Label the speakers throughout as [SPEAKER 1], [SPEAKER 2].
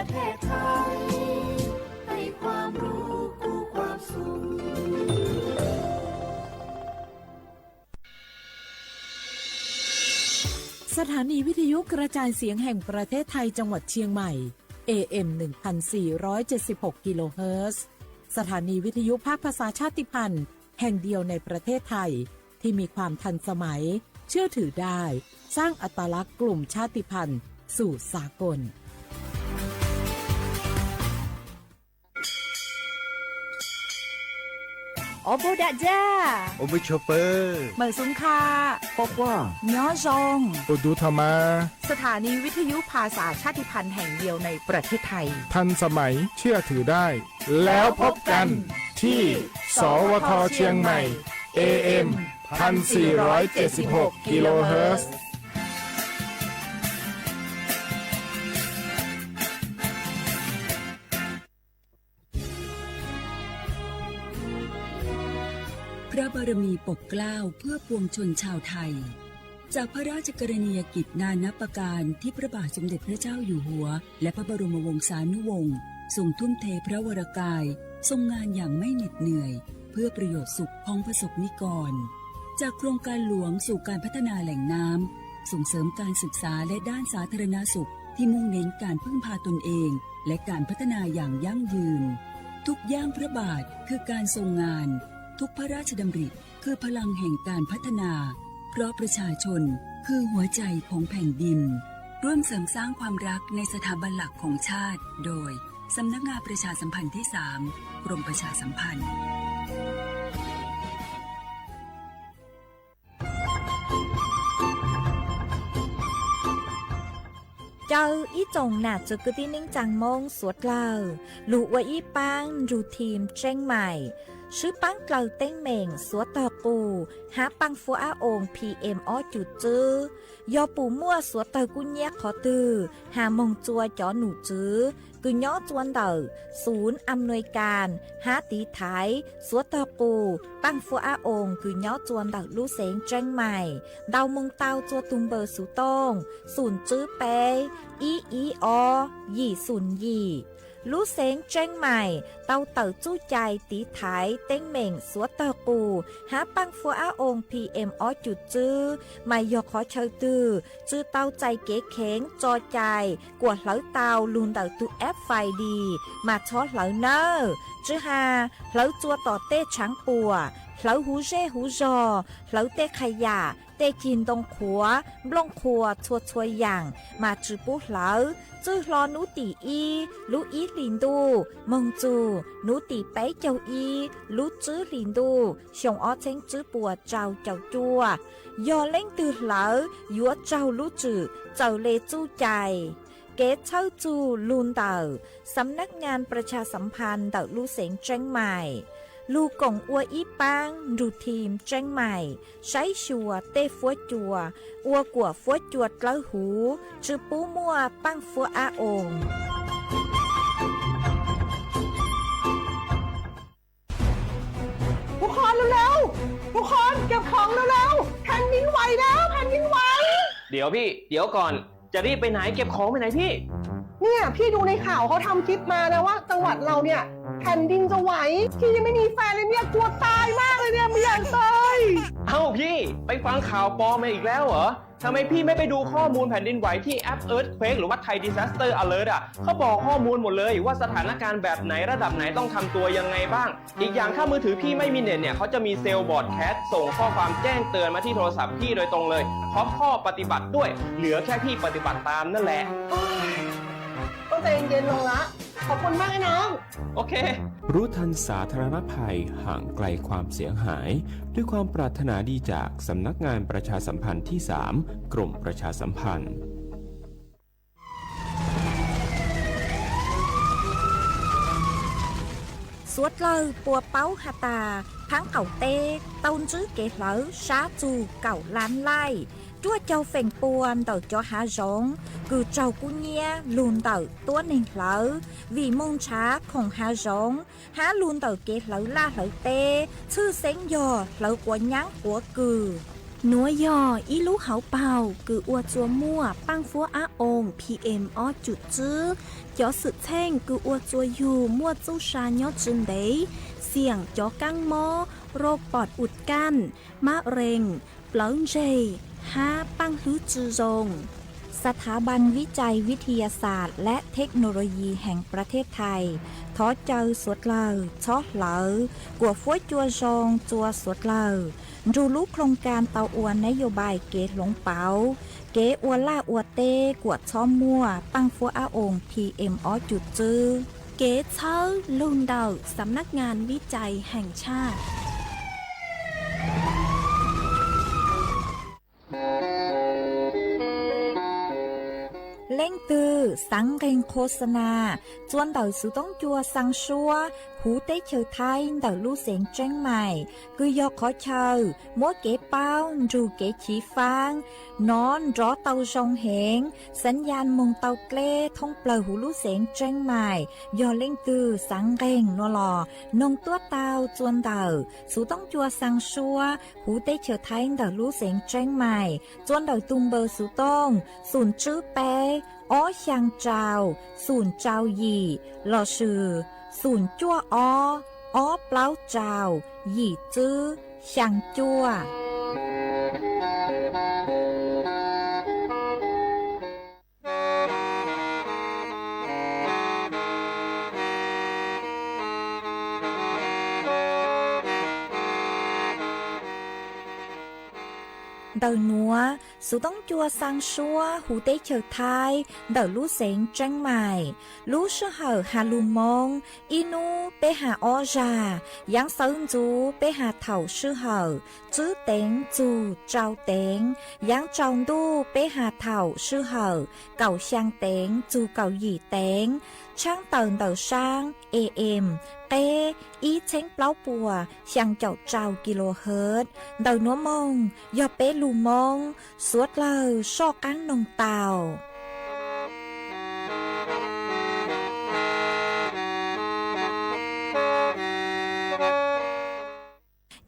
[SPEAKER 1] เทศไทยให้ความรู้คู่ความสุข
[SPEAKER 2] สถานีวิทยุกระจายเสียงแห่งประเทศไทยจังหวัดเชียงใหม่ AM 1476 กิโลเฮิรตซ์สถานีวิทยุภาคภาษาชาติพันธุ์แห่งเดียวในประเทศไทยที่มีความทันสมัยเชื่อถือได้สร้างอัตลักษณ์กลุ่มชาติพันธุ์สู่สากล
[SPEAKER 3] โอโบดาจ้า
[SPEAKER 4] โอเบโชเปอร์
[SPEAKER 3] เหมอซุงคา
[SPEAKER 4] ปอกว่า
[SPEAKER 3] ย้อซง
[SPEAKER 4] อุดูธรรมา
[SPEAKER 3] สถานีวิทยุภาษาชาติพันธุ์แห่งเดียวในประเทศไทย
[SPEAKER 4] ทันสมัยเชื่อถือได้แล้วพบกันที่สวทเชียงใหม่ AM 1476 กิโลเฮิรตซ์
[SPEAKER 5] พระบารมีปกเกล้าเพื่อปวงชนชาวไทยจากพระราชกรณียกิจนานับประการที่พระบาทสมเด็จพระเจ้าอยู่หัวและพระบรมวงศานุวงศ์ทรงทุ่มเทพระวรกายทรงงานอย่างไม่เหน็ดเหนื่อยเพื่อประโยชน์สุขของประสบนิกรจากโครงการหลวงสู่การพัฒนาแหล่งน้ำส่งเสริมการศึกษาและด้านสาธารณสุขที่มุ่งเน้นการพึ่งพาตนเองและการพัฒนาอย่างยั่งยืนทุกย่างพระบาทคือการทรงงานทุกพระราชดำริคือพลังแห่งการพัฒนาเพราะประชาชนคือหัวใจของแผ่นดินร่วมเสริมสร้างความรักในสถาบันหลักของชาติโดยสำนักงานประชาสัมพันธ์ที่ 3 กรมประชาสัมพันธ์
[SPEAKER 3] เจ้าอีจงหนาจุกที่นิ่งจังมงสวดเล่าลูว่าอีปังรูทีมเจ้งใหม่ชื่อปังเกลาเต้งเหม่งสัวต่อปูหาปังฟัวอาองPM อ้อจุดจื้อยอปูมั่วสัวเตอกุญแยกขอตือหามงจัวจอหนูจื้อกุญย้อจวนเตอศูนย์อำนวยการหาตีไทยสัวต่อปูปังฟัวอาองกุญย้อจวนเตอลู่เสงเจ้งใหม่ดาวมงเตาจัวตุงเบอร์สุตงศูนย์จื้อเปอีอยี่ศูนย์ยี่ลู่เสงเจ้งใหม่เตาเต๋อจู้ใจตีไถเต้งเหม่งสัวเตอปูหาปังฟัวอาองPM อ้อจุดจื้อไม่ยอขอเชยตือจื้อเตาใจเก๋เข็งจอใจกวดเหลาเตาลุนเต๋อตุแอปไฟดีมาช็อตเหลาเนอจื้อหาเหลาจัวต่อเต้ช้างปัวเหลาหูเร่หูจอเหลาเต้ขยะเต้กินตรงขัวบล่องขัวชัวชัวอย่างมาจื้อปุ๊เหลาจื้อรอนูตีอีลูอีลินดูมงจูนูตีไปเจ้าอีลูจื้อลินดูชงอ้อเช้งจื้อปัวเจ้าจัวยอเล่งตือเหลายัวเจ้าลูจื้อเจ้าเลจู้ใจเกตเช่าจูลูนเต่าสำนักงานประชาสัมพันธ์เต่าลู่เสงเจ้งใหม่ลูกงอัวอีปังรูทีมเจ้งใหม่ใช้ชัวเต้ฟัวจัวอัวกัวฟัวจวดเล้าหูชื่อปูมัวปังฟัวอาอง
[SPEAKER 6] ทุกคนเร็วๆทุกคนเก็บของเร็วๆแผ่นดินไหวแล้วแผ่นดินไหว
[SPEAKER 7] เดี๋ยวพี่เดี๋ยวก่อนจะรีบไปไหนเก็บของไปไหนพี่
[SPEAKER 6] เนี่ยพี่ดูในข่าวเขาทำคลิปมานะว่าจังหวัดเราเนี่ยแผ่นดินจะไหวพี่ยังไม่มีแฟนเลยเนี่ยกลัวตายมากเลยเนี่ยไม่อยากตาย
[SPEAKER 7] เอ้าพี่ไปฟังข่าวปลอมมาอีกแล้วเหรอทำไมพี่ไม่ไปดูข้อมูลแผ่นดินไหวที่แอป Earthquake หรือว่า Thai Disaster Alert อ่ะเขาบอกข้อมูลหมดเลยว่าสถานการณ์แบบไหนระดับไหนต้องทำตัวยังไงบ้างอีกอย่างถ้ามือถือพี่ไม่มีเน็ตเนี่ยเขาจะมีเซลล์บอร์ดแคสส่งข้อความแจ้งเตือนมาที่โทรศัพท์พี่โดยตรงเลยพร้อมข้อปฏิบัติด้วยเหลือแค่พี่ปฏิบัติตามนั่นแหละ
[SPEAKER 6] ต้องใจเย็นๆลงละขอบคุณมากไอ้น้อง
[SPEAKER 7] โอเค
[SPEAKER 8] รู้ทันสาธารณภัยห่างไกลความเสียหายด้วยความปรารถนาดีจากสำนักงานประชาสัมพันธ์ที่ 3 กรมประชาสัมพันธ์
[SPEAKER 3] สวดเลยปัวเป้าหาตาพังเก่าเต้ต้นจื้อเก๋เหลาช้าจูเก่าล้านไล่จ้วเจ้าเฟ่งปวนเต่าจ้าหาร้องคือเจ้ากุญเนียลูนเต่าตัวหนึ่งเหลาวีมงช้าของหาร้องหาลูนเต่าเก๋เหลาล่าเหลาเต้ชื่อเซ็งยอเหลากว่ายั้งหัวกือ หนัวยออีลูกเขาเป่าคืออวจัวมั่วปังฟัวอาองPM อ้อจุดจื้อจอสึแท่งคืออวจัวอยู่มั่วจู้ชายอจึนเดเสี่ยงจอกังมอโรคปอดอุดกั้นมะเร็งเปลิ้งเจห้าปังฮื้อจือจงสถาบันวิจัยวิทยาศาสตร์และเทคโนโลยีแห่งประเทศไทยท้อเจอสวดเลอช้อเหลอกว่าฟ้วยจัวจงจัวสวดเลอดูรู้โครงการเตาอวนนโยบายเกตหลงเปาเกอวล่าอวเต้กวดช้อมมั่วปังฟัวอาองPM อ้อจุดจื้อเกเชอลุนเดาสำนักงานวิจัยแห่งชาติเล่งตือสังเกงโฆษณาจวนเดาสุต้องจัวสังชัวหูเต้เชอไทยเดาลู่เสียงเจ้งใหม่คือยอกขอเชอมัวเก๋เป้าจูเก๋ฉีฟางนอนรอเตาจงเหงสัญญาณมงเตาเกล้ท่องเปล่าหูลู่เสียงเจ้งใหม่ยอเล่งตือสังเกงนัวหลอนงตัวเตาจวนเดาสุต้องจัวสังชัวหูเต้เชอไทยเดาลู่เสียงเจ้งใหม่จวนเดาตุงเบอร์สุต้องศูนย์จื้อเป้อ้อช่างเจ้าศูนย์เจ้าหยี่หล่อชื่อศูนย์จั่วอ้อเปล่าเจ้าหยี่จื้อช่างจั่วเดาหนัวสุต้องจัวสังชัวหูเต้เฉอไทยเดาลู่เสียงเจ้งใหม่ลู่ชื่อเหอฮาลูมงอีนูไปหาออจายังเซิงจูไปหาเถ่าชื่อเหอจื้อเต็งจูเจ้าเต็งยังจองดูไปหาเถ่าชื่อเหอเก่าช่างเต็งจูเก่าหยี่เต็งช่างเตินเดาช่าง AMเต้อีเช้งเปล่าปัวช่างเจ้าเจ้ากิโลเฮิรตซ์เดาหนัวมงยอเป้ลูมงสวดเลอชอกังนงเตา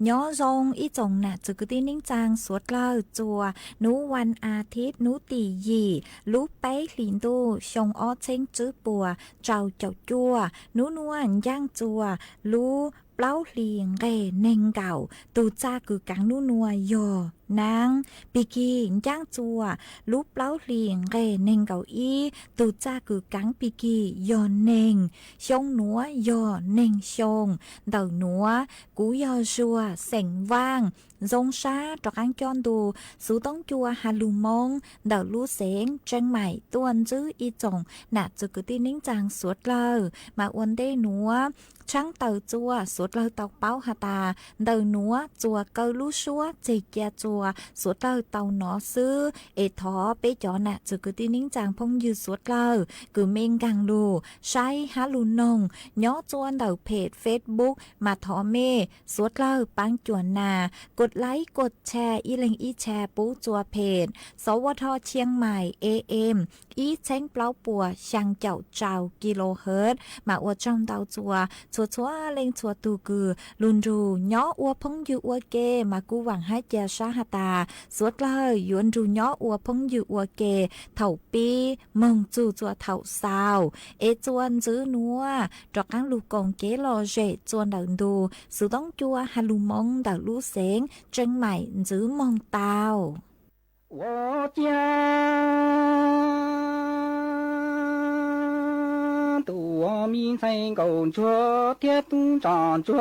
[SPEAKER 3] ย้อจงอีจงน่ะจุกตีนิ่งจางสวดเล่าจัวนูวันอาทิตย์นูตีหยี่ลูเป้หลินดูชงอ้อเช้งจื้อปัวเจ้าเจ้าจัวนวนวลย่างจัวลูเปล่าเลียงเร่เน่งเก่าตูจ้าคือกังนูนัวยอนางปีกีย่างจัวลูเปล่าเลียงเร่เน่งเก่าอีตูจ้าคือกังปีกียอนเน่งชงหนัวยอเน่งชงเดาหนัวกูยอชัวเสงว่างจงชาตอกอังจอนดูสูต้องจัวฮาลูมงเดาลู่เสงเจังใหม่ตัวนจื้ออีจงน่ะจุกตีนิ่งจางสวดเลอมาอวนได้หนัวช่างเตาจัวสวดเลอตอกเป้าหาตาเดาหนัวจัวเกาลู่ชัวเจียจัวสวดเลอเตาหนอซื้อเอทอไปจอน่ะจุกตีนิ่งจางพงยืดสวดเลอคือเมงกังดูใช้ฮาลูนงย้อจวนเดาเพจเฟซบุ๊กมาทอเมสวดเลอปังจวนนากดไลค์กดแชร์อีเล็งอีแชร์ปูจัวเพจสวทเชียงใหม่ AM อีเช้งเปล่าปัวช่างเจ้าเจ้ากิโลเฮิรตซ์มาอวดจองเตาจัวชัวเล็งชัวตูกือลุนรูย้ออวพงยูอวเกมากูหวังให้เจาชาหตาสวดเลยยวนรูย้ออวพงยูอวเกเถ่าปีมงจูจัวเถ่าซาวเอจวนจื้อนัวจอกกังลูกงเกลอเจจวนเดินดูสุต้องจัวฮาลูมงเดาลู่เสงเจังใหม่จื้อมองเตา
[SPEAKER 9] 我家多民生工作铁东长追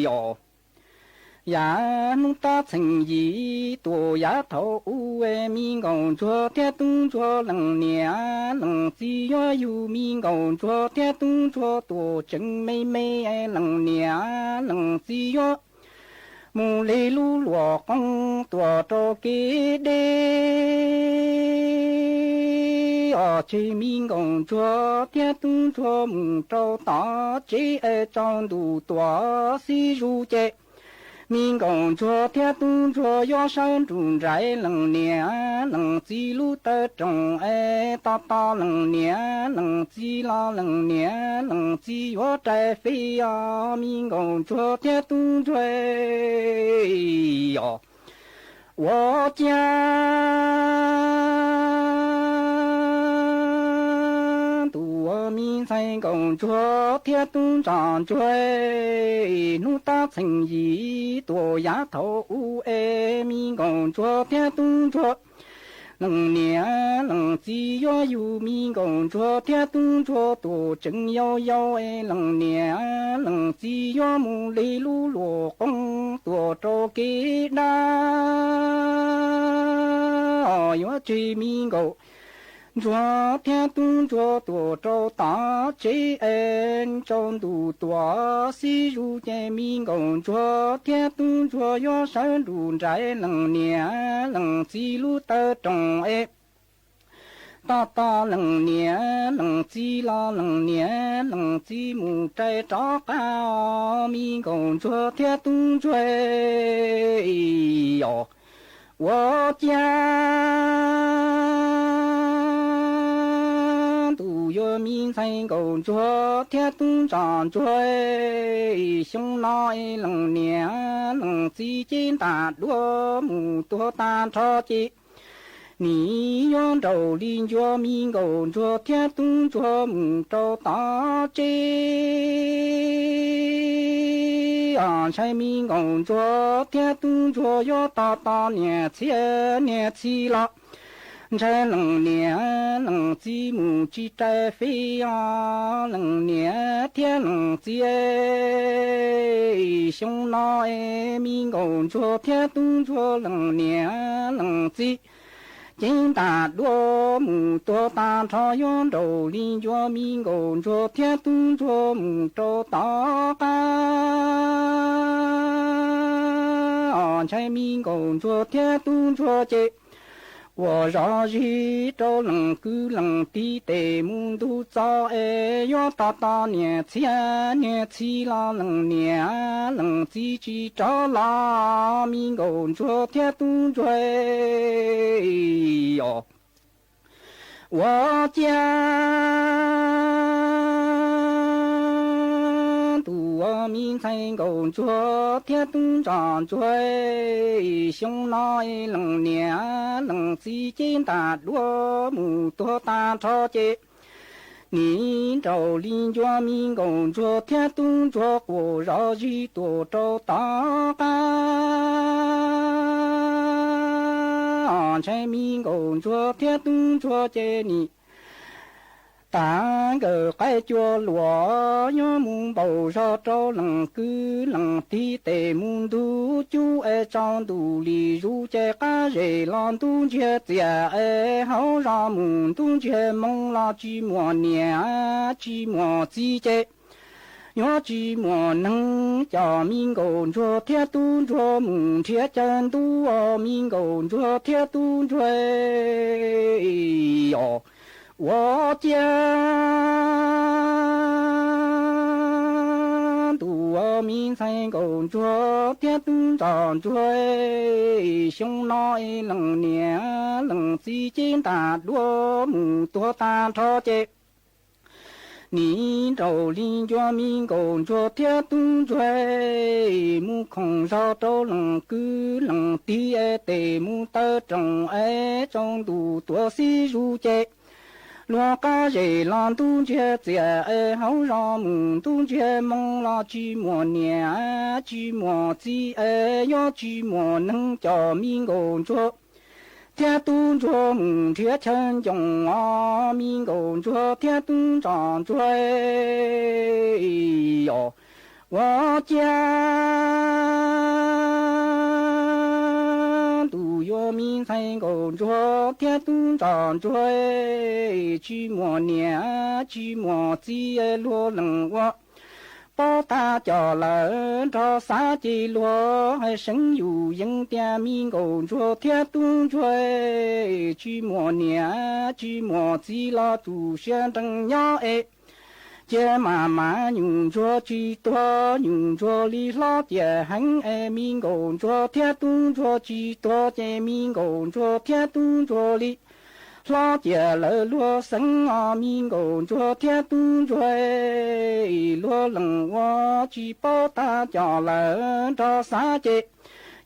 [SPEAKER 9] 哟，呀弄大成意多呀头为民工作铁东做能年能只要有民工作铁东做多真美美能年能只要。มูลีลูหลวกงตัวโตกีเดอชีมิงกงจัวเทียตุงจัวมุงเจ้าตาจีเอจองดูตัวสีรูเจ民工作天动作要山中宅能年能记录的中哎，大大能年能记啦能年能记要宅飞呀，民工作天动作哟，我家多民生工作天动长追，努大成意多丫头哎，民工作天动作。能年能记要有民工作天动作多真要哎，能年能记要木雷路落红多着给那要追民工。昨天动作多找大贼恩中度多西如见民工昨天动作要山路在能年能记录的中哎，大大能年能记啦能年能记木在找高民工昨天动作哟，我家都有民生工作天动长追，兄来能年能记进大罗木多大超级。你用着邻居民工作天动作木着大街，安全民工作天动作要大大年前年起了。才能年能记木记在飞呀，能年天能记兄来民工作天动作能年能记。金大罗木多大朝用着邻居民工作天动作木着大干，安全民工作天动作节。我让日照能够能地的木都早哎，要大大年前年起啦能年能自己找啦民工作天动作哟，我家多民生工作天动长追，兄来能年能记进大罗木多大超级。你找邻居民工作天动作过绕日多找大干，安全民工作天动作接你。但个该叫罗有木包上找能够能地的木都就爱长度里如这个人浪东却在爱好让木东却梦了寂寞年寂寞季节。要寂寞能叫民工作天动作木天真多民工作天动作哟。我家多民生工作天动长追，兄来能年能记进大罗木多大超级。你找邻居民工作天动追，木空少找能够能地爱的木的种爱种度多西如节。罗嘎人浪东却在爱好让木东却梦了寂寞年寂寞季爱要寂寞能叫民工作天动作木却成中啊民工作天动长追哟，我家都有民生工作天动长追，寂寞年寂寞季落能我。包大家人着三季落，还生有应点民工作天动追，寂寞年寂寞季了主选正要哎。chế mà nhung cho chi to nhung cho lý lo chế hành em mình gồm cho thiết tung cho chi to chế mình gồm cho thiết tung cho lý lo chế lỡ lúa sinh mình gồm cho thiết tung cho lúa lần hoa chi bao ta cho lỡ cho xa chế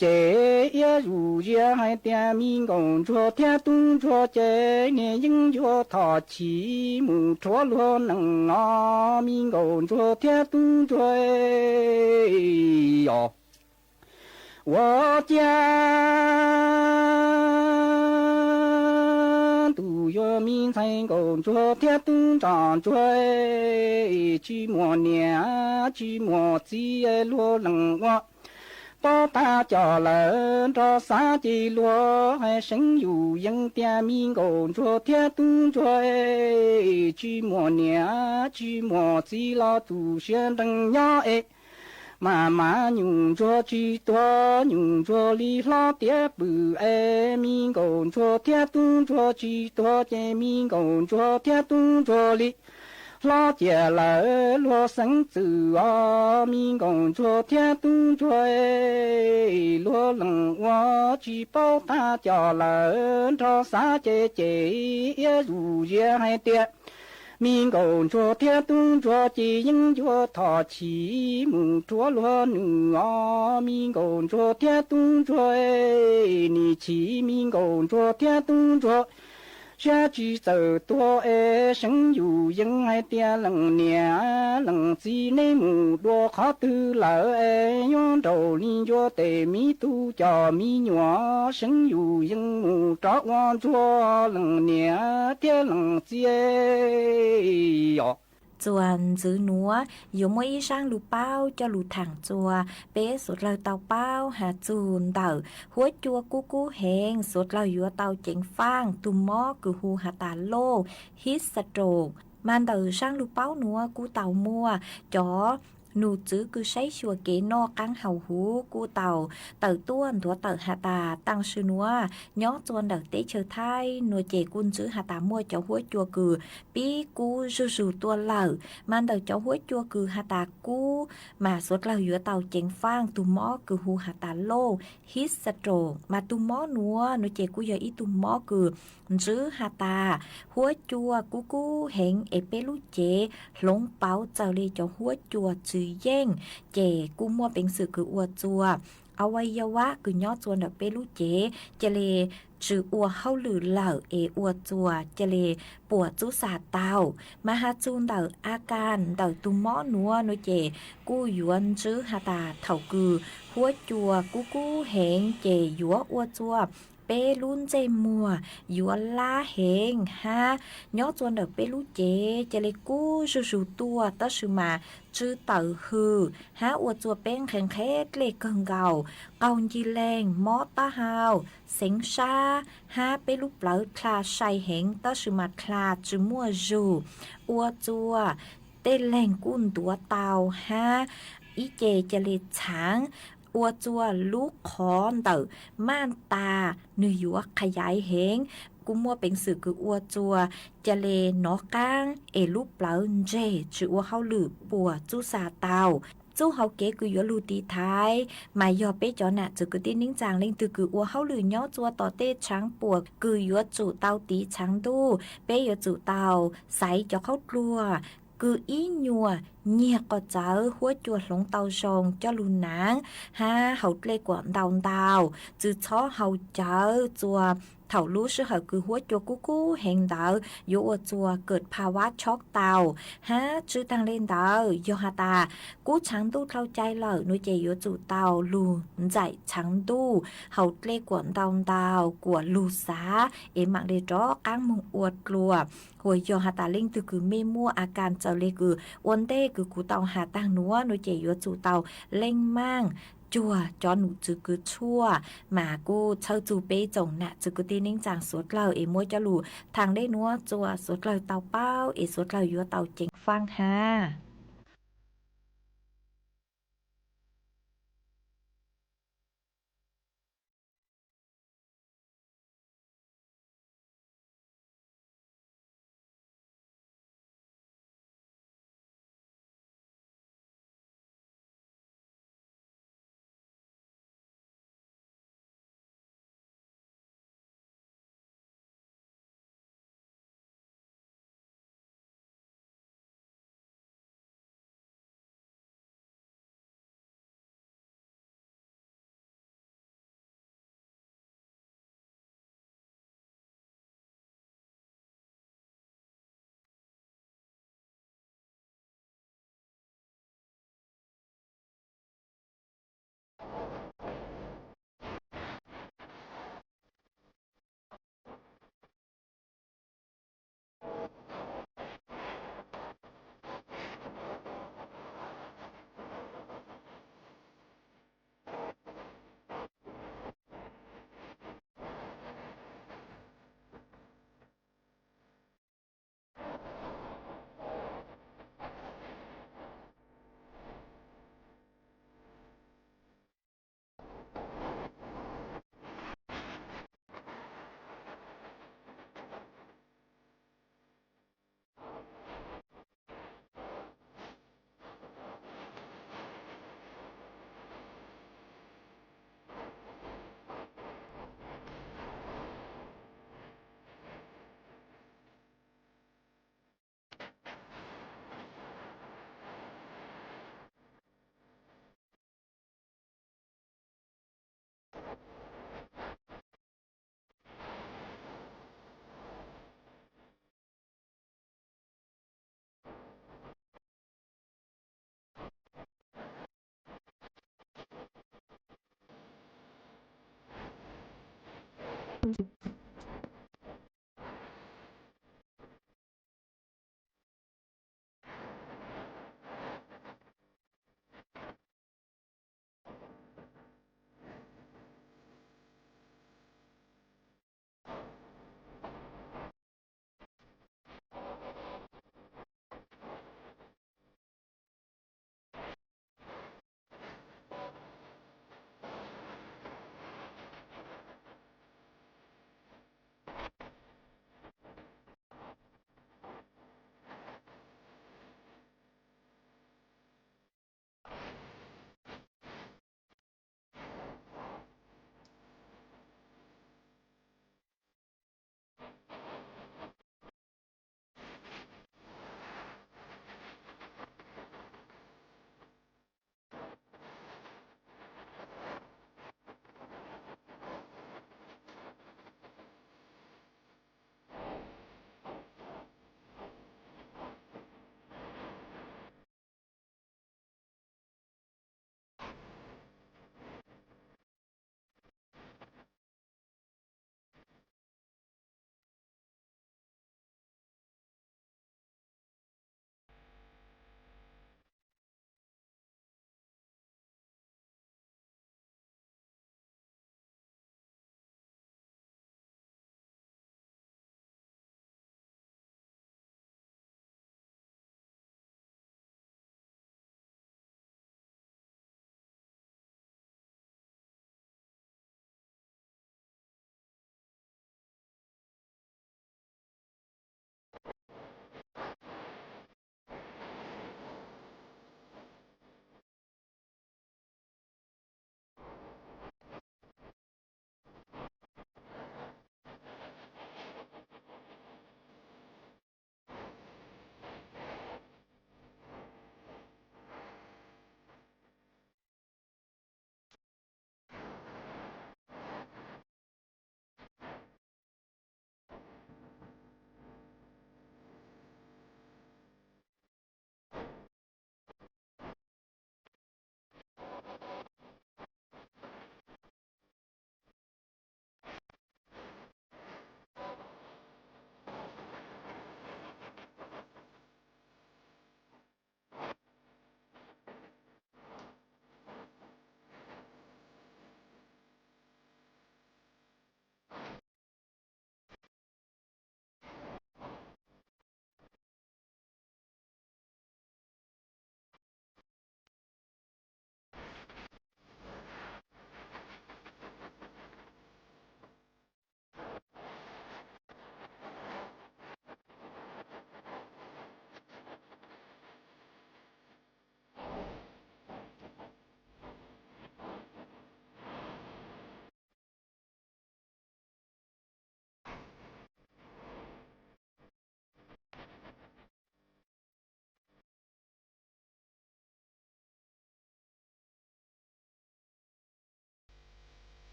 [SPEAKER 9] chế ya dù ya hai tia mi gồng cho tia tung cho chế nè nhưng cho thọ chỉ mù cho luôn nằng ngó mi gồng cho tia tung cho yo wo gia tu yo mi sai gồng cho tia tung tròn cho chỉ mùa nè chỉ mùa chỉ luôn nằng ngó bao ta cho lợn cho xa chi lúa hay sinh dù dân tia mi gồm cho thiết tung cho chi mùa nè chi mùa chi lo tu xuyên đằng nhỏ mà nhung cho chi to nhung cho li lo tia bự mi gồm cho thiết tung cho chi to che mi gồm cho thiết tung cho li lo chia lỡ lo sinh tử mi gồng cho thiên tung cho lo lần hoa chỉ bao ta cho lỡ cho xa chế chế dù dễ hay tiệt mi gồng cho thiên tung cho chỉ những cho thọ chỉ mù cho lo nữa mi gồng cho thiên tung cho ni chỉ mi gồng cho thiên tung cho cha chỉ sợ to sinh dù dân hai tia lần nè lần gì nên mù đua khó tư lỡ nhon đầu liên cho tề mi tu cho mi nhỏ sinh dù dân mù trót ngon cho lần nè tia lần gì
[SPEAKER 3] chuan giữ núa dù mỗi ý sang lù bao cho lù thẳng chùa bé sụt lời tàu bao hà chùn tàu húa chua cú hẹn sụt lời dùa tàu chỉnh phang tù mó cử hù hà tà lô hít sa trộn man tàu sang lù bao núa cú tàu mua chó nụ chữ cứ sấy chùa kế no căng hầu hú cu tàu tàu tuôn thua tàu hà tà tăng sư núa nhó chuan đợt tế chờ thai nuôi chè cun chữ hà tà mua cháu húa chùa cử bí cu rù tuôn lở man đầu cháu húa chùa cử hà tà cu mà suốt lầu giữa tàu chèn phang tu mó cử hù hà tà lô hít sa trộn mà tu mó núa nuôi chè cu giờ ít tu mó cử chữ hà tà húa chùa cu hẹn ép bê lú chè lông báo chào lê cháu húa chùa chữ yên chè cu mua bánh sự cử ua chùaเอาไว้ยาวะคือยอดจวนดอกเปลูเจเจเลจืออัวเฮาหรือเหล่าอัวจัวเจเลปวดจุสาเตามาหาจูนเดาอาการเดาตุมอนัวนุเจกู้ยวนจื้อหาตาเถากือหัวจัวกู้เหงเจยัวอัวจัวเปลุนเจมัวยัวลาเหงฮะยอดจวนดอกเปลูเจเจเลกู้สูตัวตะสือมาจื้อเต่าฮือฮะอัวจัวเป็นแข็งแค่เล็กเกิงเก่าเกาจีแรงมอตาฮาวเซ็งชาฮะเปลูเปล่าคลาใส่เหงตะสือมาคลาจื้อมัวจูอัวจัวเต้นแรงกุ้นตัวเต่าฮะอีเจเจเลช้างอัวจัวลูกคอนเตอม่านตาเนื้อยัวขยายเหงกูมัวเป็นสื่อคืออัวจัวจะเลนอก้างลูกเปล่าเจจืออัวเฮาหลือปัวจูซาเตาจูเฮาเก๋คือยัวลูตีท้ายหมายยอเป้จอน่ะจือคือตีนิ่งจางเล่งตือคืออัวเฮาหลือย่อจัวต่อเต้ช้างปวกคือยัวจูเตาตีช้างดูเป้ยัวจูเตาใสจอเข้ากลัวคืออีญัวเงียก็เจอหัวจวดหลงเตาชงเจ้าลูนางฮะเขาเล็กกว่าดาวจื้อช้อเขาเจอจัวเถารู้ชื่อเขาคือหัวจัวกู้แห่งดาวโยจัวเกิดภาวะช็อกเตาฮะชื่อทางเล่นดาวโยฮาตากู้ช้างตู้เข้าใจเหล่านุเจโยจูเตาลูใจช้างตู้เขาเล็กกว่าดาวกว่าลูสามักเดจอก้างมงอวดกลัวหัวโยฮาตาเล่งตือคือไม่มั่วอาการเจ้าเล็กคือวันเต้คือกูเตาหาตั้งนัวนุเจโยจูเตาเล่งมั่งจัวจอหนูจือคือชั่วหมากูเช่าจูเป้จงน่ะจือกูตีนิ่งจางสวดเรามัวจะหลูทางได้นัวจัวสวดเราเตาเป้าสวดเรายัวเตาเจงฟังฮะ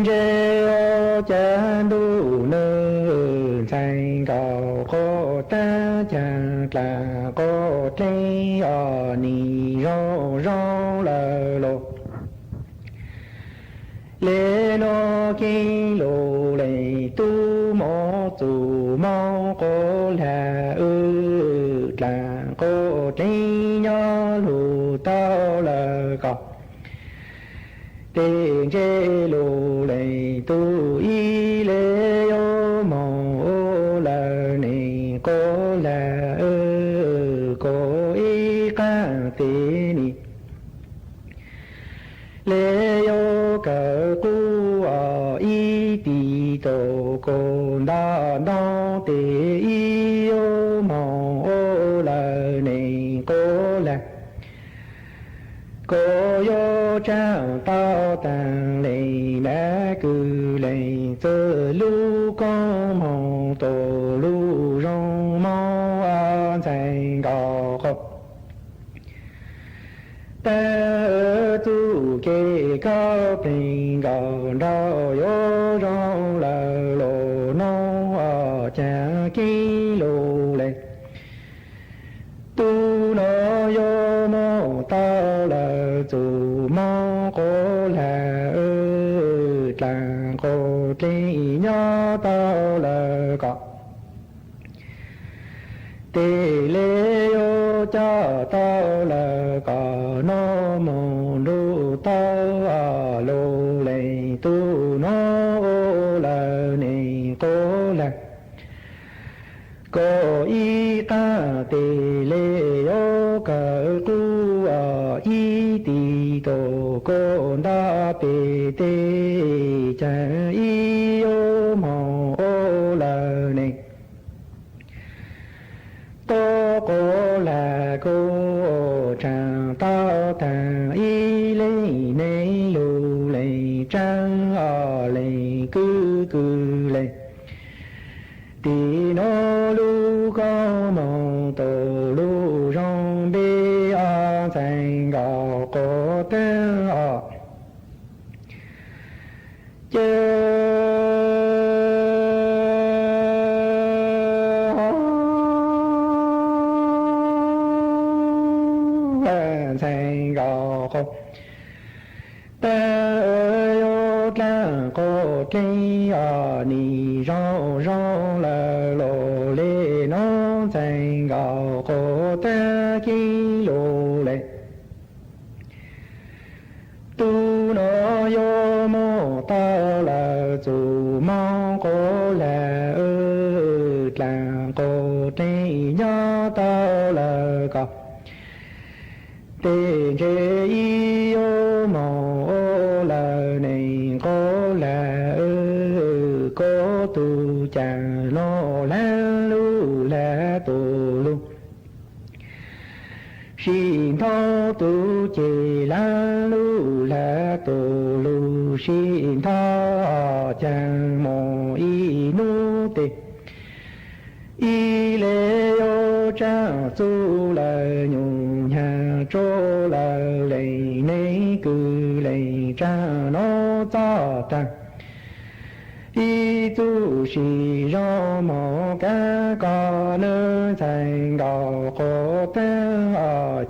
[SPEAKER 9] Rêu cha đu nơ chanh gạo có ta chàng là có trái ở nì rau rau lờ lô lê nó kinh lô lê tu mô tu mô có là là có trái nhỏ lù tao là gạo tiền chế lô lệ tu y lê ô mô là nì cô là cô y ca tê nì lê ô cờ cu y tì tô cô đa đo tê y ô mô cô yo trang tao tàng lệ đã cư lệ tơ lu con mong tổ lu rong mau an thành gò khóc ta tu kê cao tình gò đào yo rong là lộ nó cha kí lô lệ tu nó yo mô tao là chủ mô cô là là cô tri nhớ tao là có tỷ lệ yo cho tao là có nó mô đu tao lô lệ tu nó là nì cô là cô y ta tỷ lệ yo cờ tu y tỷ tổ cô đa bề tê cha y yo mô là nì tô cô là cô chàng tao thà y lê nê lù lê trang lê cư lê tì nó lu có mong tổ lu rong bê thành gò cô tên chê thành gò cô ta yo la cô tri ni rong rong là lô lê nó thành gò cô ta ki lô lê tu nó yo mô tao là chủ mong cô là cô tri nhớ tao là có tên chế y yo mô là này cô là cô tu cha lo la lu la tu lu xin thao tu chê la lu la tu lu xin thao chàng mô y nu tê y lê yo cha su la nhung nhà trô la lệ nê cư lệ cha nó ta ta y tu si ro mô ca co nơ thành gò cô tê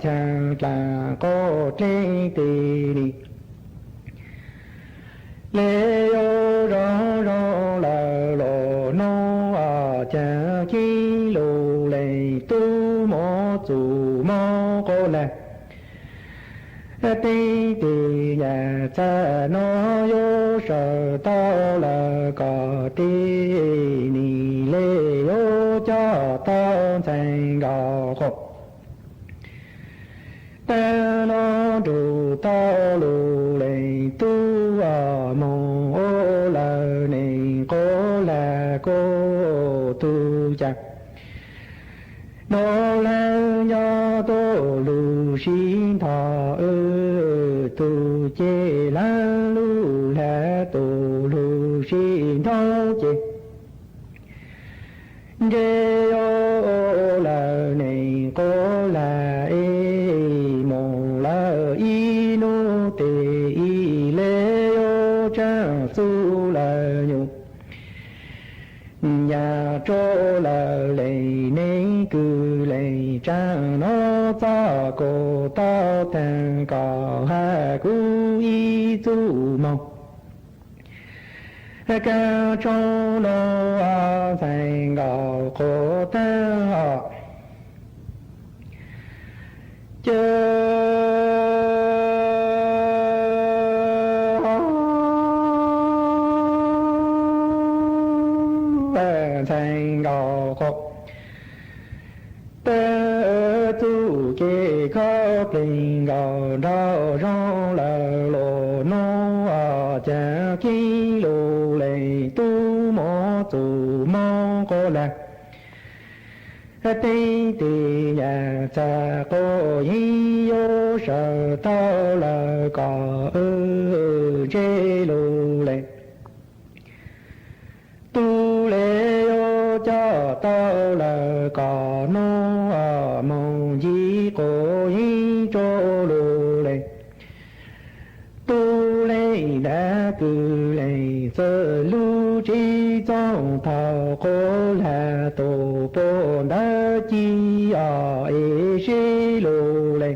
[SPEAKER 9] chàng là cô trê tê đi lê yo ro ro là lộ nó cha ki lô lê tu mô chủ mô cô là tê tê nhà cha nó yo sợ tao là có tê ni lê yo cho tao thành gò khổ ta nó đủ tao lù lê tu mô là này cô là cô tu cha nó là nhớ tô lù xin thọ tu chê la lu la tu lu xin thọ chê chê ô là này cô là mô là y nô tê y lê ô cha su là nhục nhà trô là lệ nê cư lệ cha nó ta cô tao thang cò ha cu y tu mong ca trô nó thành gò cô ta chơ thành gò cô tê tu kê khó tình gò đào rong là lộ nó cha ki lô lê tu mô tu mô cô là Tây tì nhà cha có ý yo sợ tao là có chê lù lệ tu lệ yo cho tao là có nó mong gì có ý cho lù lệ tu lệ đã cử lệ giờ lưu trí trong thảo có là tổ bộ đã chi ở ế xế lù lệ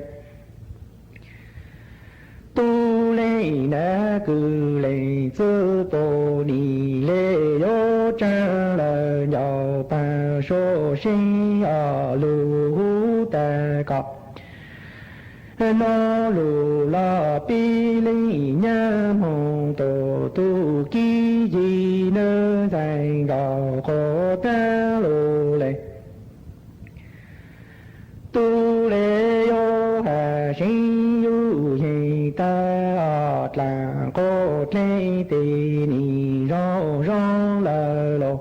[SPEAKER 9] tu lệ đã cử lệ giờ tổ đi lệ yo cha là nhỏ bà số sinh ở lưu ta cọp nó lù la pi linh nha mong tổ tu ki gì nơ thành gạo có ta lù lệ tu lệ yo hà sinh yu hi ta là có lệ tì ni rõ rõ là lô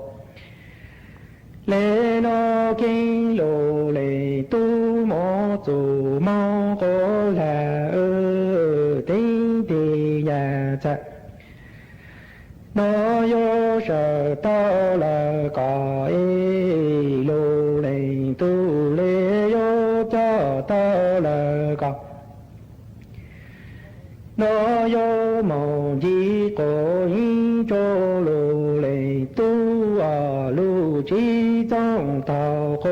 [SPEAKER 9] lệ nó kinh lô lệ tu mô chủ mô có là tinh tì nhà chạ nó yo sợ tao là có lô lệ tu lệ yo cho tao là có nó yo mong gì có ý cho lô lệ tu lô trí trong tao có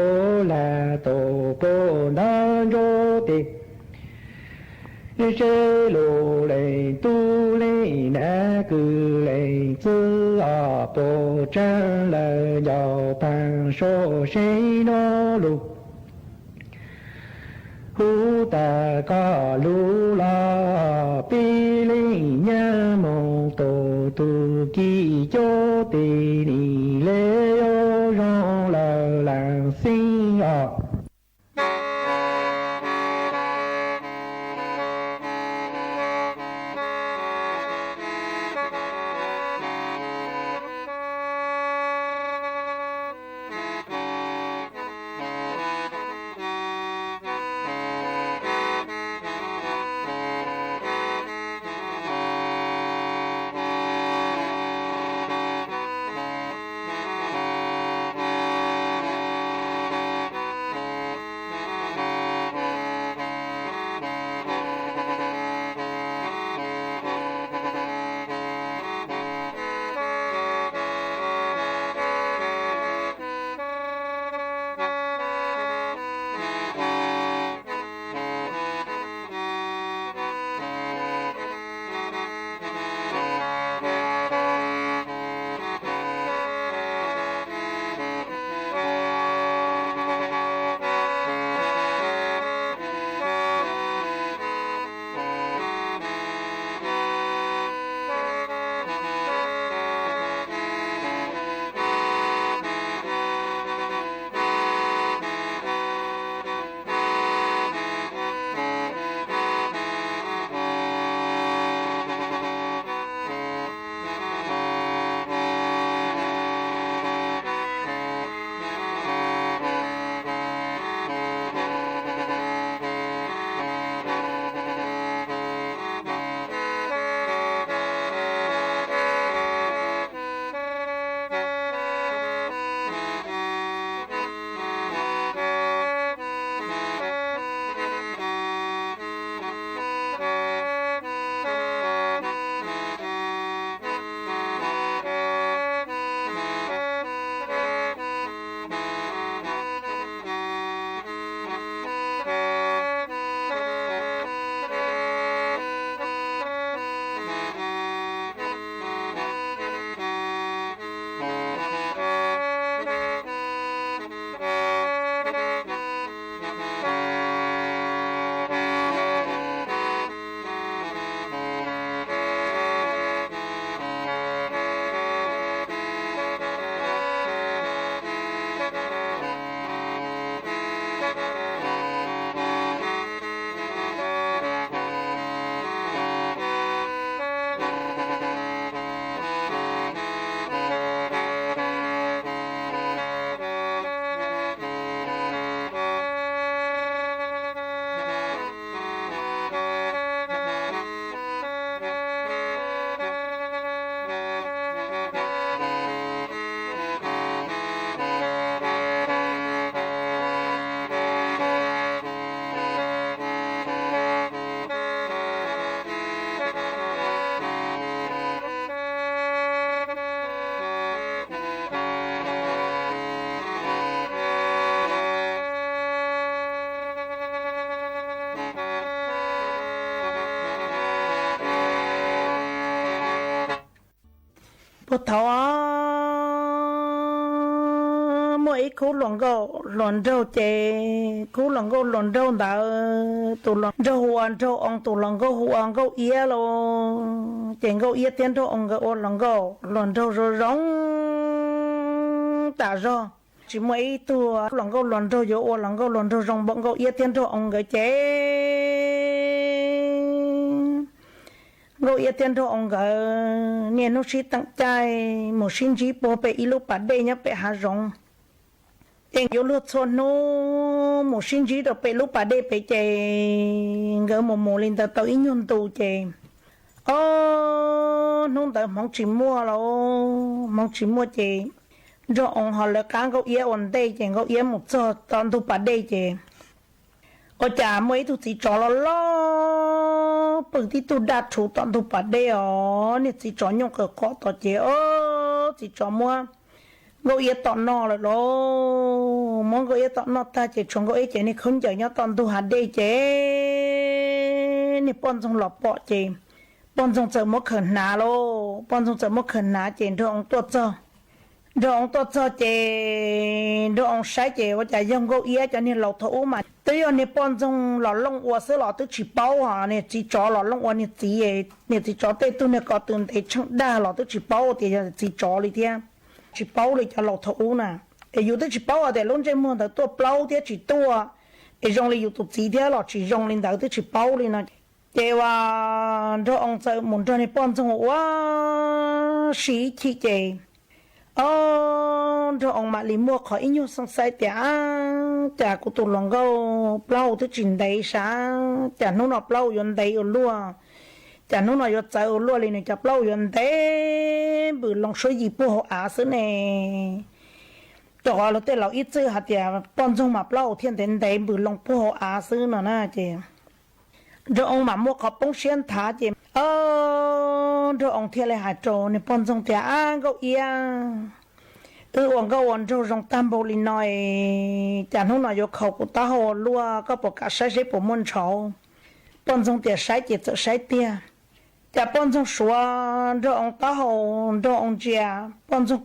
[SPEAKER 9] là tổ bộ đan rô tì chế lô lệ tu lệ đã cử lệ tư bộ trang là giàu bằng số xe nó lù hú ta có lù la pi linh nha mong tổ tu kỳ cho tì đi lê ô rong là làng sinh
[SPEAKER 10] bút thọ mỗi cú luận rau chè cú luận rau đã tụ luận rau huan rau ông tụ luận rau huan rau ia lo chèn rau ia tiền rau ông rau luận rau rong tả rau chỉ mấy tua luận rau vô luận rau rong bông rau ia tiền rau ông cái chè rồi tiền thôi ông cái nhà nó chỉ tặng trai một sinh chỉ bỏ về ilu bắt đây nhá về hà rong tiền yêu lúa xuân nó một sinh chỉ được về lúc bắt đây về chơi gỡ một lên tàu ít nhon tù chơi nông tàu mong chỉ mua lo mong chỉ mua chơi rồi ông họ là cán gấu yên ổn đây chơi gấu yên một giờ toàn tụ bắt đây chơi ở nhà mấy tụ chỉ trò lo bữa tí tụ đặt chủ toàn tụ bắt đây nè chỉ trò nhung cờ khó tao chơi chỉ trò mua gấu yên toàn nọ rồi lo mong gấu yên toàn nọ ta chơi trong gấu yên chơi này không chơi nhá toàn tụ hạt đây chơi nè bọn trong lọp bọ chơi bọn trong chờ mất khẩn ná lo bọn trong chờ mất khẩn ná chơi rồi ông tuột giờ rồi ông tuột giờ chơi rồi ông sai chơi và chơi dùng gấu yên cho nên lọt thấu mà tới giờ nè bọn trong lọt lông uo sữa lọt tới chỉ bao hả nè chỉ chó lọt lông uo nè chỉ chó tê tu nè có từng thấy chẳng đa lọt tới chỉ bao thì chỉ chó đi theo chỉ bao đi cho lọt thấu nè để yêu tới chỉ bao à để luôn chơi mua tới tua bao thì chỉ tua để dùng đi yêu tụt chỉ theo lọt chỉ dùng lên tới chỉ bao đi nè đểว่าrồi ông sợ muốn cho nè bọn trong quá xí chi chơi rồi ông mà mua khỏi nhiều xong sai chả của tụi lòng gâu plau tới trình đấy sáng chả nó nọ plau yon đấy ở lúa chả nó nọ yon trái ở lúa lên này chả plau yon đấy bự lòng số gì bùa họ á xứ này cho nó tên là ít chữ hạt chả bọn trong mà plau thiên đến đấy bự lòng bùa họ á xứ nữa nè chị rồi ông mà mua có bông xiên thả chị rồi ông thiên lại hạt trâu này bọn trong chả gâu ia ông gâu ông trâu rong tam bồ linh nói chả nó nói vô khẩu của ta hồ lúa có bộ cả sai sai bộ môn trâu bọn trong chả sai chỉ tự sai tia chả bọn trong xóa rồi ông ta hồ rồi ông chả bọn trong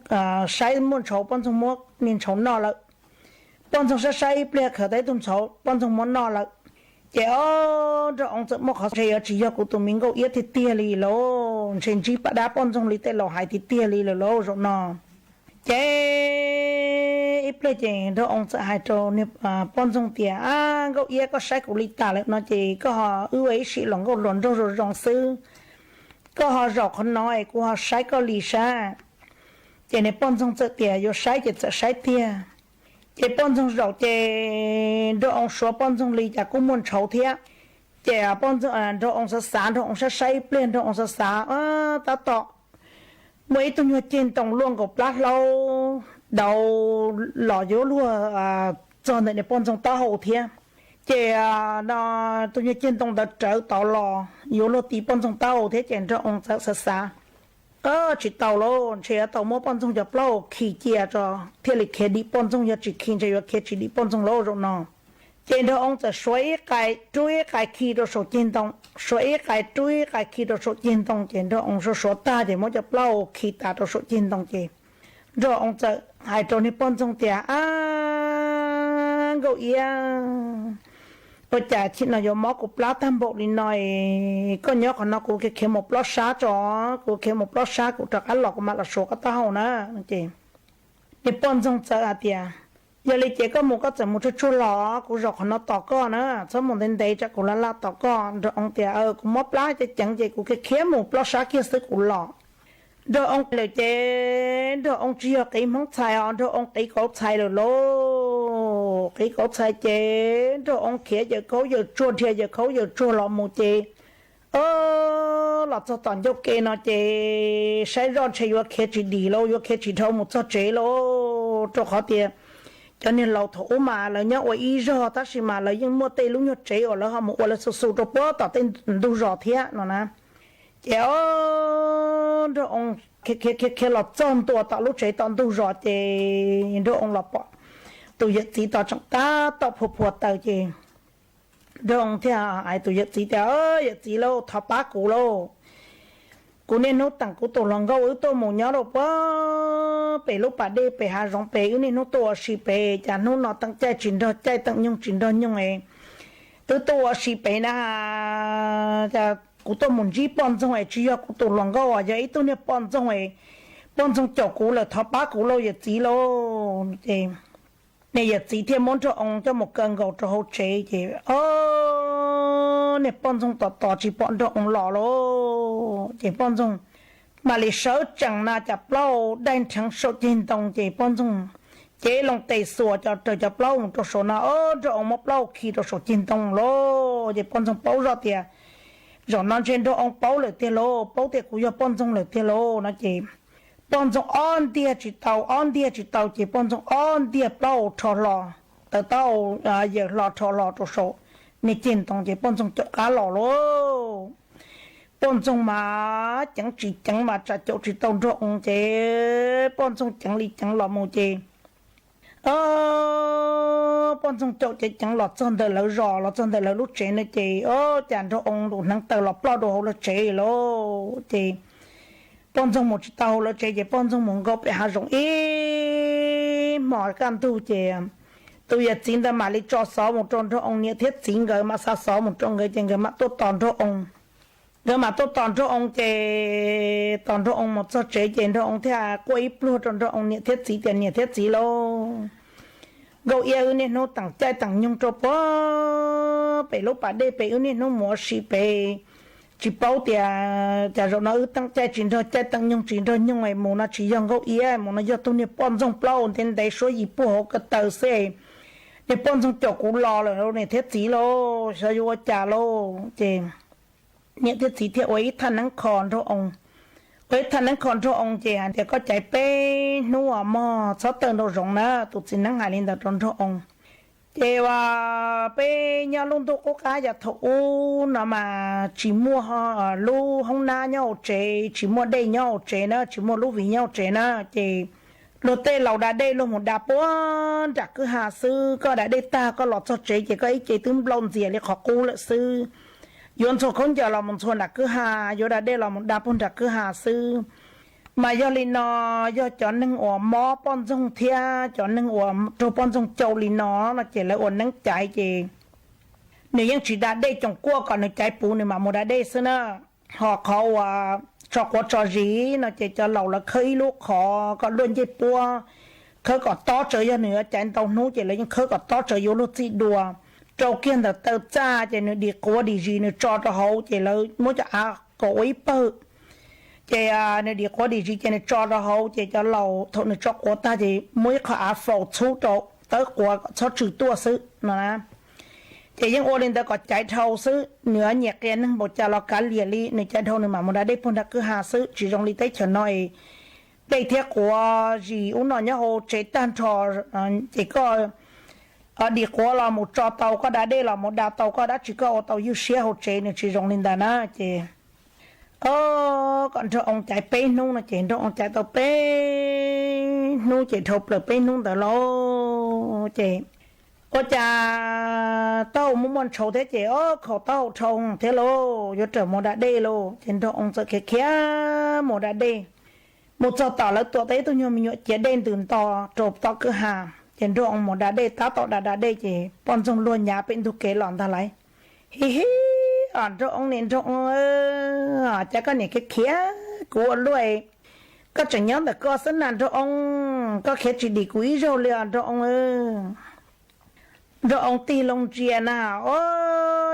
[SPEAKER 10] sai môn trâu bọn trong mua miền trâu nọ lại bọn trong sai bia khởi đấy tôm trâu bọn trong món nọ lại chả rồi ông tự mua khó chơi chỉ cho của tụi mình gâu ít thì tia lì lô trên chỉ bắt đá bọn trong lì tê lò hai thì tia lì lô rồi nọ chế ít lấy chế đó ông sẽ hai trâu nè bọn trong tiền gấu ia có sai của lít ta lại nó chỉ có họ ưu ấy sĩ lòng gấu luận rồi rong sư có họ rọc họ nói của họ sai có lì sa chế này bọn trong sẽ tiền vô sai chế sẽ sai tiền chế bọn trong rọc chế đó ông số bọn trong lì chả cũng muốn xấu thế chế bọn trong đó ông sẽ sáng đó ông sẽ sai lên đó ông sẽ sáng ta tọ mấy tụi nhỏ trên tổng luôn của plát lâu đầu lò dấu luôn cho nên bọn trong ta hậu thiên chị nó tụi nhỏ trên tổng đã trở tàu lò dấu luôn tí bọn trong ta hậu thế chèn cho ông sẽ xa chỉ tàu luôn chỉ tàu mỗi bọn trong nhập lâu khi chia cho thế là khi đi bọn trong nhập chỉ khi cho khi chỉ đi bọn trong lâu rồi nó trên đó ông sẽ xoay cái chuối cái khi đó số trên tông xoay cái chuối cái khi đó số trên tông trên đó ông số ta thì mới chấp lâu khi ta đó số trên tông chứ rồi ông sẽ hai trâu này bọn trong tiền gấu ia bây giờ chỉ là do máu của plá tham bộ đi nói có nhớ còn nó của cái một plá xá cho của cái một plá xá của trạc ăn lọc mà là số cái tao nè chị thì bọn trong sẽ tiền giờ lấy chế có một cái chấm một chút chua lò cũng rồi nó tỏ con nữa sau một đến đây chắc cũng là tỏ con rồi ông tiệt cũng móp lá cho chẳng gì cũng cái khé một lò sát kia sức cũng lò rồi ông lấy chế rồi ông chia cái món xài rồi ông cái cổ xài rồi lô cái cổ xài chế rồi ông khé giờ khấu giờ chua thì giờ khấu giờ chua lò một chế là cho toàn dốc kê nó chế sai rồi chế vô khé chỉ đi lô vô khé chỉ thâu một số chế lô cho khó tiền cho nên lầu thổ mà là nhớ ở ý rõ ta chỉ mà là những mua tây lúc nhớ chế ở là họ một là sụt sụt rồi bớt tao tên đủ rõ thế nó nè chéo rồi ông khi là chọnตัวtao lúc chế tao đủ rõ thì rồi ông là bỏ tụi giật gì tao trong ta tao phụt tao chứ rồi ông thì ai tụi giật gì tao giật gì lâu thọ bá cụ lâu cú nên nó tặng cú tổ lòng gấu ở tổ một nhớ đâu quá bể lúc bà đi bể hà rong bể nên nó tổ xì bể chả nó tặng chạy chuyển đó chạy tặng nhung chuyển đó nhung ấy từ tổ xì bể na chả cú tổ muốn gì bọn trong ấy chỉ cú tổ lòng gấu à vậy tôi nên bọn trong ấy bọn trong chỗ cú là thọ bá cú lâu giờ chỉ lâu thì này giờ chỉ thêm món cho ông cho một cơn gấu cho hậu chế thì này bọn trong tỏ chỉ bọn cho ông lò lô chỉ bọn trong mà lý sở chẳng là chập lâu đang chẳng số tiền đồng chỉ bọn trong chế lòng tây sủa cho chập lâu cho số nào cho ông mốc lâu khi cho số tiền đồng lô chỉ bọn trong bao ra tiền rồi nó trên đó ông bao lợi tiền lô bao tiền của bọn trong lợi tiền lô nó chỉ bọn trong on địa chỉ tàu chỉ bọn trong on địa bao cho lò từ tàu giờ lò cho lò cho số này tiền đồng chỉ bọn trong cho cá lò lô bọn trong mà chẳng mà trả chỗ chỉ tàu cho ông chế bọn trong chẳng lý chẳng lò mù chế bọn trong chỗ chế chẳng lò chân đời lỡ rò lò chân đời lỡ lúc chế nữa chế chẳng cho ông đủ năng tàu lò bao đồ lò chế lô chế bọn trong một tàu lò chế chế bọn trong muốn góp để hạ rộng mỏi cam tu chế tôi giờ chính là mà lấy cho xó một trong cho ông nghĩa thiết chính người mà sao xó một trong người trên người mà tốt toàn cho ông người mà tốt toàn cho ông chế toàn cho ông một số chế trên cho ông theo quay luôn trong cho ông nghĩa thiết chỉ tiền nghĩa thiết chỉ lô gấu yêu nên nó tặng trai tặng nhung cho bố phải lúc bà đây phải nên nó mua xì phải chỉ bao tiền trả rồi nó tăng trai chỉ cho trai tăng nhung chỉ cho nhung này muốn nó chỉ dùng gấu yêu muốn nó do tôi nên bón trong bao nên đấy số gì bố cái tờ xe để bón trong chỗ cũ lò rồi nó này thiết chỉ lô sao vô trả lô chị những thiết chỉ theo ấy thanh năng còn cho ông với thanh năng còn cho ông chị thì có chạy pe nua mò sáu tầng đồ rộng nữa tụt xin năng hải lên đặt trong cho ông chị và pe nhà luôn tôi có cái nhà thổ nó mà chỉ mua họ lu không na nhau chị chỉ mua đây nhau chị nữa chỉ mua lu vì nhau chị nữa chị lô tê lầu đã đây luôn một đạp bốn đã cứ hà sư có đã đây ta có lọt cho chị chỉ có ý chị tướng lông gì để khó cứu lại sư yon số không giờ là một số đã cứ hà yo đã đây là một đạp bốn đã cứ hà sư mà do li nó do chọn nâng ổ mó pon sông thia chọn nâng ổ cho pon sông châu li nó là chỉ là ổ nâng chạy chị nếu như chỉ đã đây trồng cua còn nó chạy bù này mà một đã đây xưa nữa họ khó cho có cho gì nó chỉ cho lẩu là khơi lúc họ có luôn chơi bùa khơi có to trời cho nữa chạy tàu nú chỉ là những khơi có to trời vô lúc gì đùa trâu kiên là tàu cha chỉ nữa đi qua đi gì nữa cho hậu chỉ là muốn cho có ý bự chỉ nữa đi qua đi gì chỉ nữa cho hậu chỉ cho lẩu thôi nữa cho của ta chỉ mới có phẫu thuật trâu tới của cho trừ tua sự mà chỉ những ô linh ta có chạy thâu xứ nửa nhẹ kia nâng một cha lo cá lìa li nửa chạy thâu nửa mà một đã đây phong đã cứ hà xứ chỉ trong li tới chờ nói đây thiết của gì uống nói nhá hồ chế tan trò chỉ có ở địa của là một trò tàu có đã đây là một đào tàu có đã chỉ có tàu yêu xe hồ chế nửa chỉ trong linh ta na chỉ còn cho ông chạy pe nung là chỉ cho ông chạy tàu pe nung chỉ thộp là pe nung tàu lo chỉ có cha tao muốn trâu thế chị khẩu tao trồng thế lô yo trở một đã đê lô trên đó ông sợ khé một đã đê một giờ tỏ là tụi đấy tôi nhớ mình nhớ chế đen từ to trộp to cứ hà trên đó ông một đã đê tao tao đã đê chị bọn trong luôn nhà bên thuộc kế lòn ta lấy hi hi ở đó ông nên trong chắc có những cái khé của lui có chẳng nhớ là có sẵn là cho ông có khé chỉ đi quý rồi liền cho ông rồi ông tì lông chia nào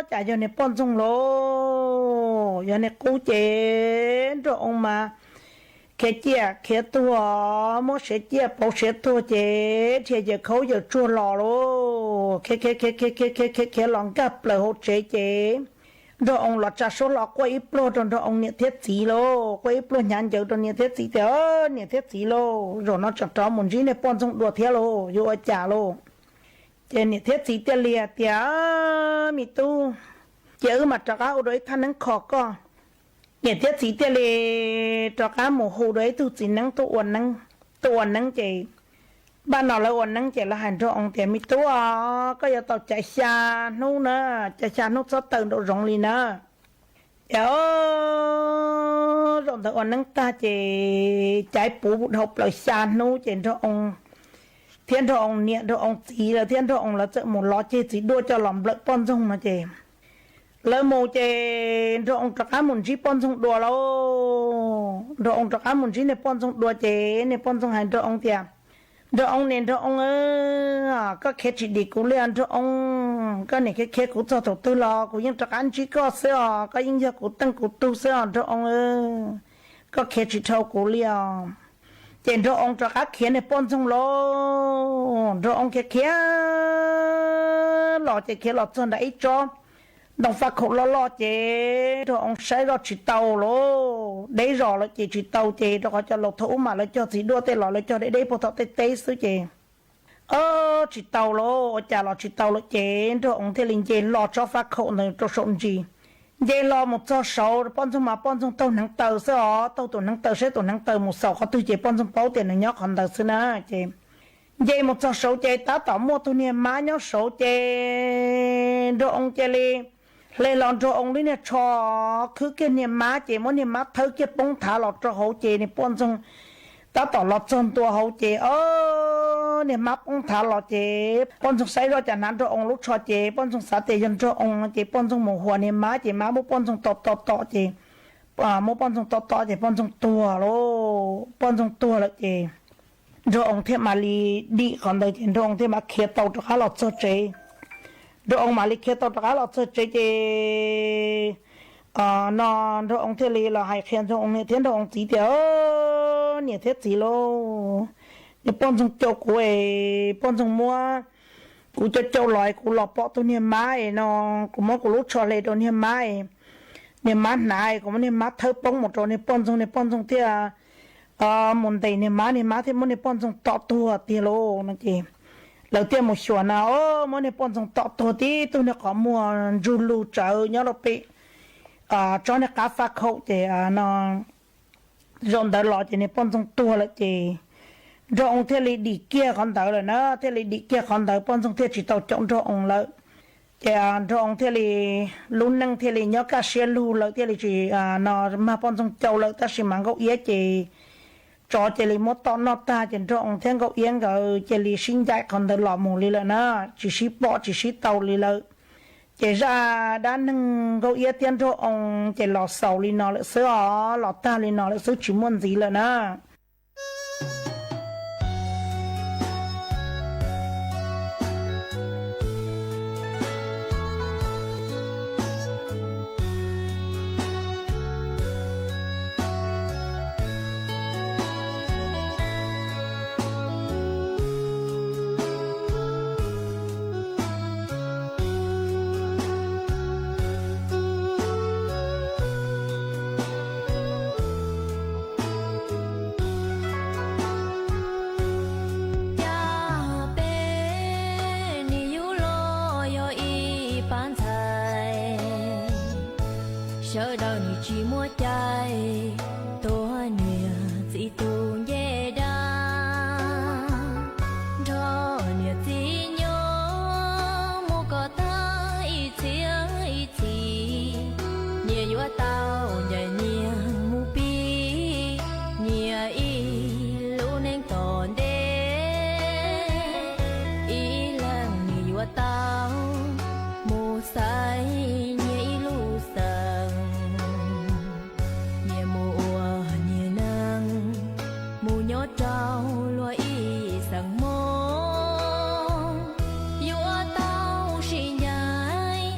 [SPEAKER 10] chả cho nên pon sung lô cho nên cố chế rồi ông mà khé chia khé tua mua sẽ chia bao sẽ tua chế thì giờ khâu giờ chua lò lô khé lòng cặp lời hỗ chế chế rồi ông lọt ra số lọ quay pro rồi ông nhiệt thiết gì lô quay pro nhàn giờ rồi nhiệt thiết gì thế nhiệt thiết gì lô rồi nó chọn cho một gì này pon sung đùa thế lô vô trả lô trên thiết sĩ tiền lìa tía mi tu chữ mà cho cá đối thanh nắng khó co nhiệt thiết sĩ tiền lìa cho cá mồ hồ đối tu chỉ nắng tu uẩn nắng chị ban nào là uẩn nắng chị là hành cho ông tiền mi tu có giờ tàu chạy xa nô nữa chạy xa nô sót tầng độ rộng lì nữa rồi còn tới nâng ta chế trái bú học lời xa nô trên cho ông thiên cho ông niệm cho ông chỉ là thiên cho ông là sợ một lọ chế chỉ đua cho lòng lợi con sông mà chế lỡ mồ chế cho ông trắc á muốn chỉ con sông đùa lâu cho ông trắc á muốn chỉ này con sông đùa chế này con sông hành cho ông tiệm cho ông nên cho ông có khét chỉ đi cũng liền cho ông cái này cái khét cũng cho tổ tư lo cũng những trắc ăn chỉ có sữa có những giờ cũng tăng cũng tu sữa cho ông có khét chỉ thâu cũng liền trên cho ông trắc á khét này con sông lo cho ông khét lọ chế khét lọ chân đấy cho đồng phát khổ lo chế cho ông sai lo chỉ tàu lo đấy rồi là chỉ tàu chế cho cho lộc thủ mà là cho chỉ đua tê lọ là cho đấy bộ thọ tê xứ chế chỉ tàu lo chả lo chỉ tàu lo chế cho ông thế linh chế lo cho phát khổ này cho sộn gì chế lo một cho sầu bọn chúng mà bọn chúng tàu nắng tàu sao tàu tàu nắng tàu sẽ tàu nắng tàu một sầu có tôi chế bọn chúng bao tiền này nhóc còn tàu xứ na chế chế một cho sầu chế ta tàu mua tôi niệm má nhóc sầu chế cho ông chế lên lon cho ông đi nè cho cứ cái niệm má chị muốn niệm má thâu cái bông thả lọt cho hậu chị này bọn xong ta tỏ lọt chân tua hậu chị niệm má bông thả lọt chị bọn xong xảy ra chẳng hạn cho ông lúc cho chị bọn xong xả tiền dân cho ông chị bọn xong một hòa niệm má chị má bố bọn xong tọt chị một bọn xong tọt chị bọn xong tua lô bọn xong tua là chị cho ông thêm mà đi còn đây chị cho ông thêm mà kia tàu cho khá lọt cho chị rồi ông mà lịch tao trả là chơi nó rồi ông thế là hay khen cho ông này thế rồi ông chỉ theo nhiều thế gì lo những bọn chúng châu của bọn chúng mua của châu loại của lọ bỏ tôi niệm mai nó của mỗi của lúc cho lấy tôi niệm mai này của niệm mai thơ bông một rồi niệm bọn chúng thì muốn đầy niệm mai thì muốn niệm bọn chúng tọt tua thì lo nó chị đầu tiên một số nào mỗi ngày bọn chúng tọt tổ tí tôi nó có mua du lưu chợ nhớ là bị cho nó cá phá khẩu thì nó dọn đỡ lọ thì này bọn chúng tua là thì rồi ông thế này đi kia còn đỡ là nó thế này đi kia còn đỡ bọn chúng thế chỉ tàu trọng cho ông là thì rồi ông thế này luôn năng thế này nhớ cá xe lưu là thế này chỉ nó mà bọn chúng châu là ta chỉ mang gạo yết thì cho chị li một tọn nó ta trên trong thiên gạo yên gạo chị li sinh dạy còn được lọ mù li là nó chỉ ship bỏ chỉ ship tàu li là chị ra đã nâng gạo yên tiền cho ông chị lọ sầu li nó lại sữa lọ ta li nó lại sữa chỉ muốn gì là nó
[SPEAKER 1] sợ đâu ni chỉ mua trái tua nia chỉ tu ye da cho nia chỉ nhớ mua có ta ít chi nia yêu tao nia nia mu pi nia i lu nên còn đê i lang nia yêu tao mu sai trao loa y sang mô yua tao xin nhai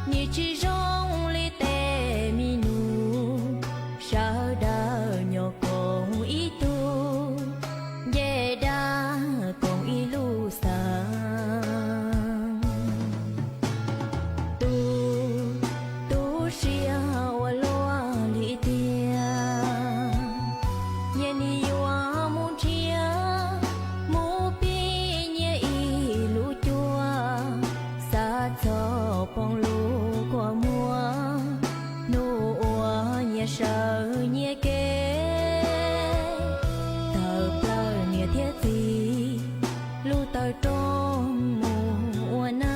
[SPEAKER 1] ni chỉ rong li tê mi nu sao đã nhỏ con y tu ye đã con y lu sang tu xia wa loa li tia ye ni phong lũ qua mùa nụ ua nhẹ sợ nhẹ kê tờ plơ nhẹ thiết gì lu tờ trong mùa na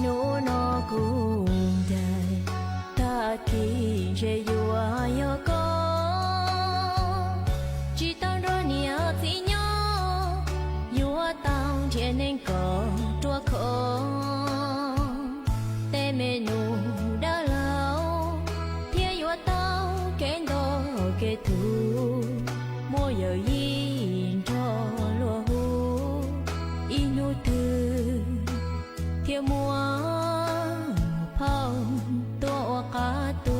[SPEAKER 1] nụ nó cùng đời ta kỳ dễ yêu yêu có chỉ tao rồi nia chỉ nhớ yêu tao chỉ nên có tua khó te mê nụ đã lâu thiên yêu tao kén đó kẻ thù mua giờ yên cho lúa hú inu thư thiên mua phong tua cá tu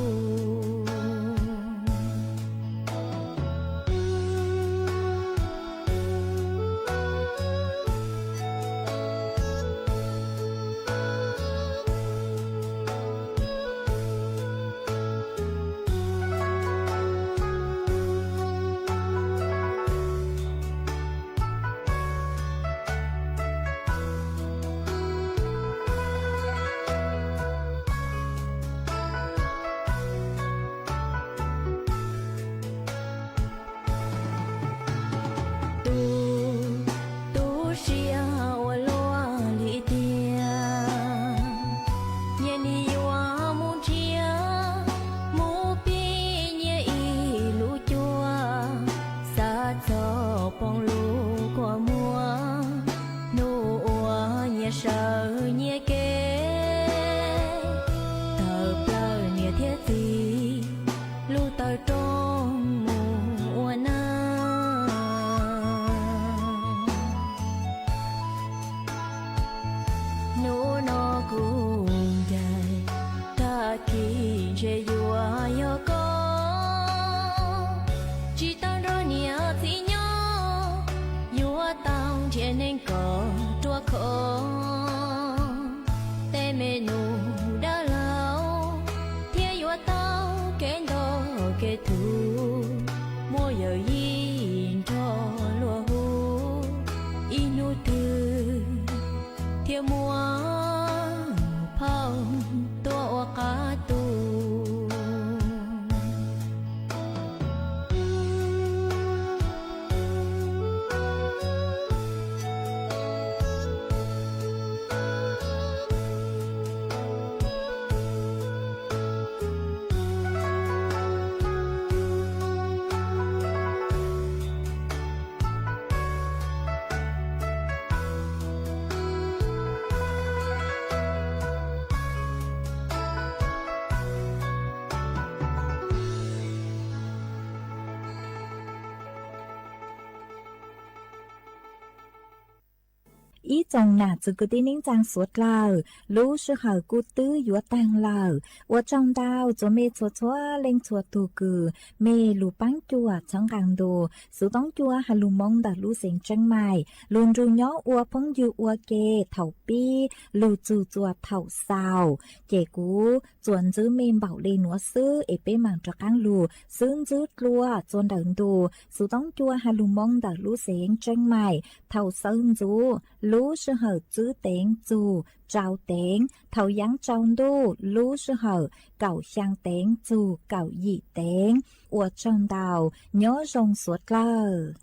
[SPEAKER 3] ý chồng nà chỉ cứ tin nín trang suốt lờ lú sư hở cú tư yếu tăng lờ ở trong đào cho mê chua chua lên chua tu cử mê lù bánh chua trong càng đồ sự tống chua hà lù mong đã lú sinh chân mày luôn ru nhó ua phong dư ua kê thầu pi lù chù chua thầu sao kể cú chuẩn giữ mềm bảo lên núa sư ế bê màng cho càng lù xương giữ lua chôn đợn đồ sự tống chua hà lù mong đã lú sinh chân mày thầu sơn du lú sư hở chữ tiếng dù trao tiếng thầu giáng trong đô lú sư hở cậu sang tiếng dù cậu dị tiếng ở trong đào nhớ rong suốt lờ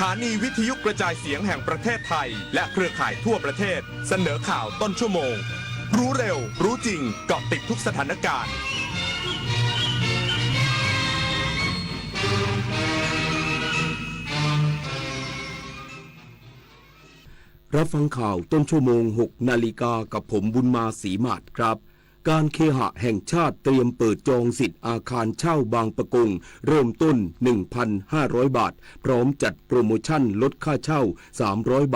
[SPEAKER 11] ถานีวิทยุกระจายเสียงแห่งประเทศไทยและเครือข่ายทั่วประเทศเสนอข่าวต้นชั่วโมงรู้เร็วรู้จริงเกาะติดทุกสถานการณ์
[SPEAKER 12] รับฟังข่าวต้นชั่วโมง 6 นาฬิกากับผมบุญมาศรีมาศครับการเคหะแห่งชาติเตรียมเปิดจองสิทธิ์อาคารเช่าบางปะกงเริ่มต้น 1,500 บาทพร้อมจัดโปรโมชั่นลดค่าเช่า300 บาท